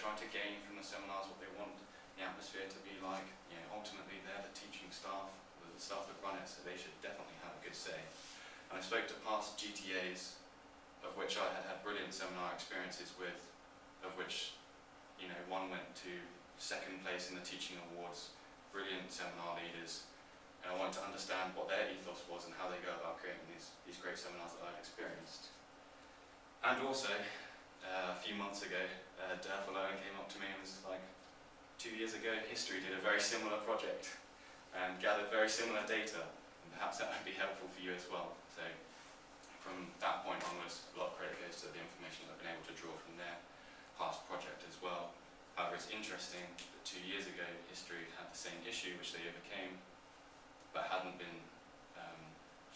try to gain from the seminars, what they want the atmosphere to be like. You know, ultimately they're the teaching staff, the staff that run it, so they should definitely have a good say. And I spoke to past GTAs, of which I had brilliant seminar experiences with, of which, you know, one went to second place in the teaching awards, brilliant seminar leaders, and I wanted to understand what their ethos was and how they go about creating these great seminars that I've experienced. And also, a few months ago, Derfel Owen came up to me and was like, 2 years ago, history did a very similar project and gathered very similar data, and perhaps that would be helpful for you as well. So from that point onwards, a lot of credit goes to the information that I've been able to draw from their past project as well. However, it's interesting that 2 years ago, history had the same issue which they overcame, but hadn't been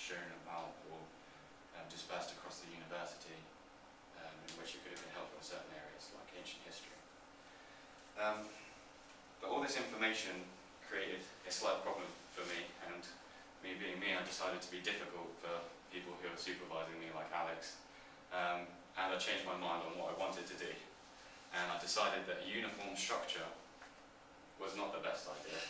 shown about or dispersed across the university, in which it could have been helpful in certain areas, like ancient history. But all this information created a slight problem for me, and me being me, I decided to be difficult for people who are supervising me, like Alex, and I changed my mind on what I wanted to do. And I decided that a uniform structure was not the best idea.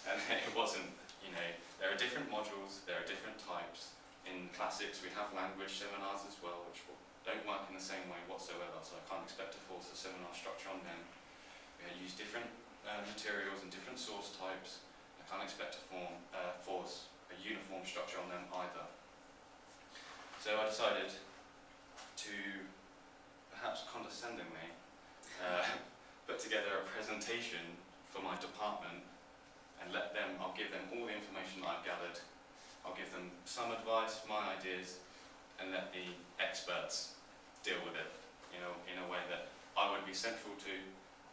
And it wasn't, you know, there are different modules, there are different types. In classics we have language seminars as well, which don't work in the same way whatsoever, so I can't expect to force a seminar structure on them. We use different materials and different source types. I can't expect to force a uniform structure on them either. So I decided to, perhaps condescendingly, put together a presentation for my department and I'll give them all the information that I've gathered. I'll give them some advice, my ideas, and let the experts deal with it, you know, in a way that I would be central to,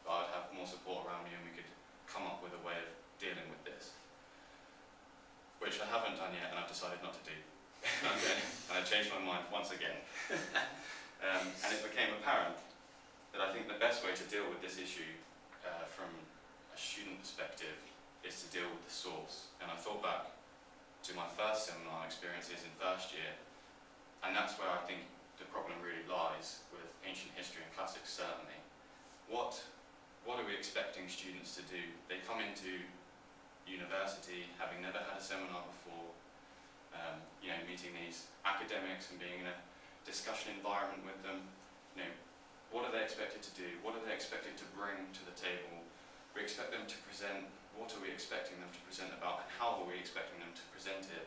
but I'd have more support around me and we could come up with a way of dealing with this. Which I haven't done yet and I've decided not to do. Okay. And I changed my mind once again. And it became apparent that I think the best way to deal with this issue from a student perspective is to deal with the source. And I thought back to my first seminar experiences in first year, and that's where I think the problem really lies with ancient history and classics, certainly. What are we expecting students to do? They come into university having never had a seminar before, you know, meeting these academics and being in a discussion environment with them. You know, what are they expected to do? What are they expected to bring to the table? We expect them to present. What are we expecting them to present about, and how are we expecting them to present it?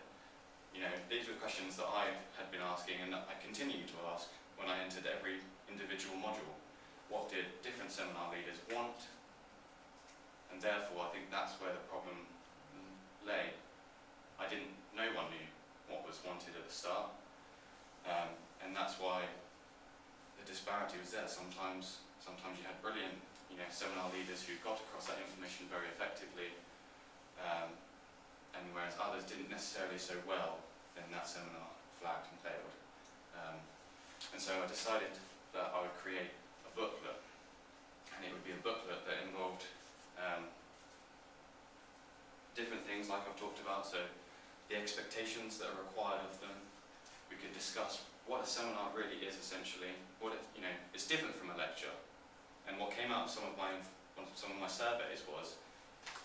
You know, these were questions that I had been asking and that I continue to ask when I entered every individual module. What did different seminar leaders want? And therefore, I think that's where the problem lay. No one knew what was wanted at the start, and that's why the disparity was there. Sometimes you had brilliant, you know, seminar leaders who got across that information very effectively, and whereas others didn't necessarily so well, then that seminar flagged and failed. And so I decided that I would create a booklet, and it would be a booklet that involved different things like I've talked about, so the expectations that are required of them. We could discuss what a seminar really is essentially, it's different from a lecture. And what came out of some of my surveys was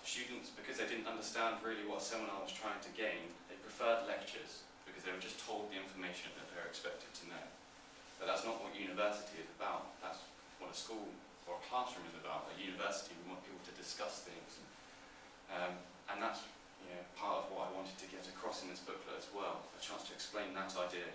students, because they didn't understand really what a seminar was trying to gain, they preferred lectures because they were just told the information that they're expected to know. But that's not what university is about. That's what a school or a classroom is about. At university, we want people to discuss things. And that's, you know, part of what I wanted to get across in this booklet as well, a chance to explain that idea.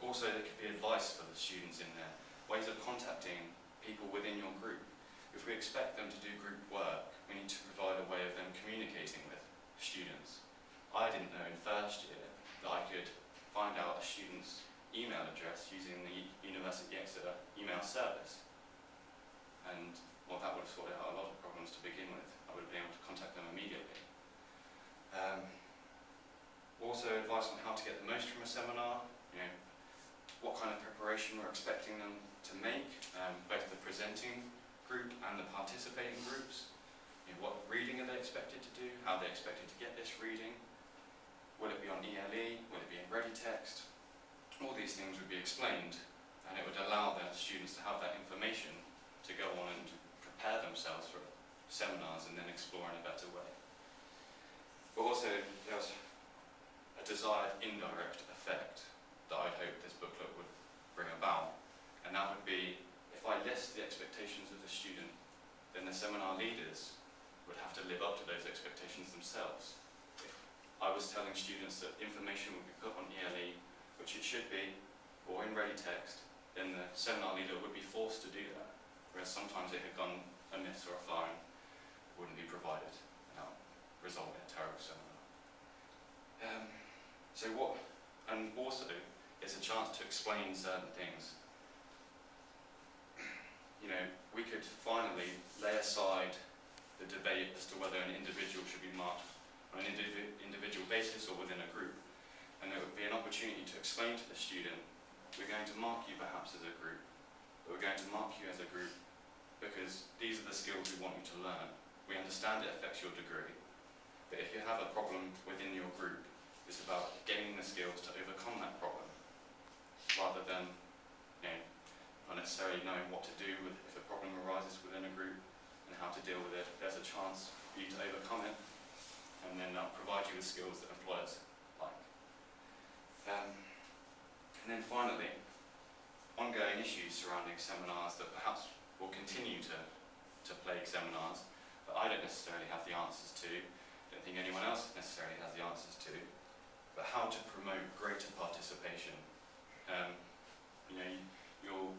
Also, there could be advice for the students in there, ways of contacting people within your group. If we expect them to do group work, we need to provide a way of them communicating with students. I didn't know in first year that I could find out a student's email address using the University Exeter email service. And well, that would have sorted out a lot of problems to begin with. I would have been able to contact them immediately. Also, advice on how to get the most from a seminar. You know, what kind of preparation we're expecting them to make, both the presenting group and the participating groups. You know, what reading are they expected to do? How are they expected to get this reading? Will it be on ELE? Will it be in ready text? All these things would be explained, and it would allow the students to have that information seminars and then explore in a better way. But also there was a desired indirect effect that I'd hope this booklet would bring about, and that would be, if I list the expectations of the student, then the seminar leaders would have to live up to those expectations themselves. If I was telling students that information would be put on ELE, which it should be, or in ready text, then the seminar leader would be forced to do that, whereas sometimes it had gone amiss or offline, wouldn't be provided, and that would result in a terrible seminar. And also, it's a chance to explain certain things. You know, we could finally lay aside the debate as to whether an individual should be marked on an individual basis or within a group, and there would be an opportunity to explain to the student, we're going to mark you perhaps as a group, but we're going to mark you as a group because these are the skills we want you to learn. We understand it affects your degree, but if you have a problem within your group, it's about gaining the skills to overcome that problem, rather than, you know, not necessarily knowing what to do with if a problem arises within a group and how to deal with it. There's a chance for you to overcome it, and then provide you with skills that employers like. And then finally, ongoing issues surrounding seminars that perhaps will continue to plague seminars, but I don't necessarily have the answers to, don't think anyone else necessarily has the answers to, but how to promote greater participation. You know, you'll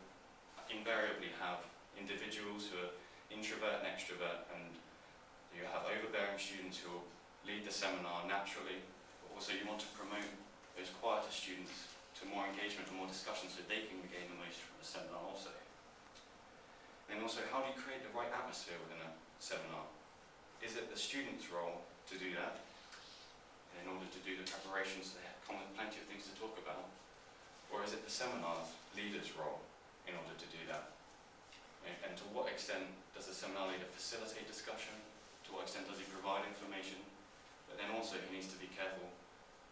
invariably have individuals who are introvert and extrovert, and you have overbearing students who will lead the seminar naturally, but also you want to promote those quieter students to more engagement and more discussion so they can gain the most from the seminar also. And also, how do you create the right atmosphere within a seminar? Is it the student's role to do that, in order to do the preparations, they come with plenty of things to talk about? Or is it the seminar leader's role in order to do that? And to what extent does the seminar leader facilitate discussion? To what extent does he provide information? But then also he needs to be careful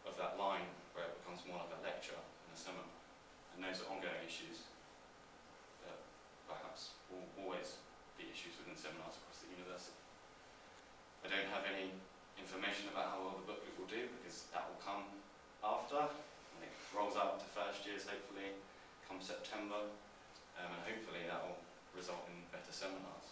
of that line where it becomes more like a lecture in a seminar. And those are ongoing issues that perhaps will always be issues within seminars across the university. I don't have any information about how well the booklet will do, because that will come after, and it rolls out to first years hopefully come September, and hopefully that will result in better seminars.